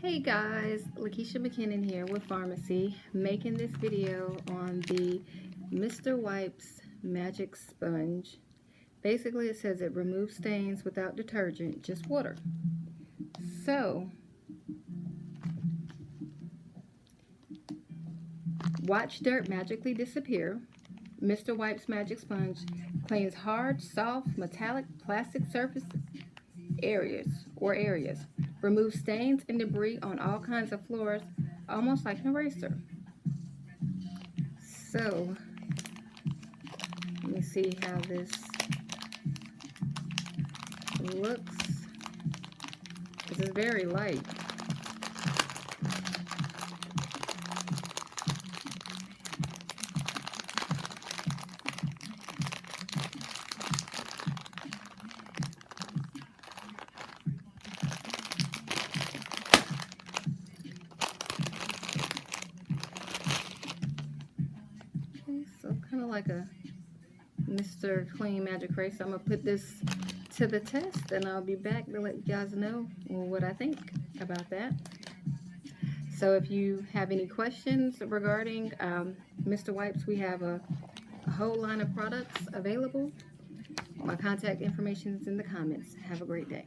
Hey guys, Lakesia McKinnon here with Farmasi, making this video on the Mr. Wipes Magic Sponge. Basically, it says it removes stains without detergent, just water. So, watch dirt magically disappear. Mr. Wipes Magic Sponge cleans hard, soft, metallic, plastic surface areas. Remove stains and debris on all kinds of floors, almost like an eraser. So, let me see how this looks. This is very light. So kind of like a Mr. Clean Magic Eraser. I'm going to put this to the test and I'll be back to let you guys know what I think about that. So if you have any questions regarding Mr. Wipes, we have a whole line of products available. My contact information is in the comments. Have a great day.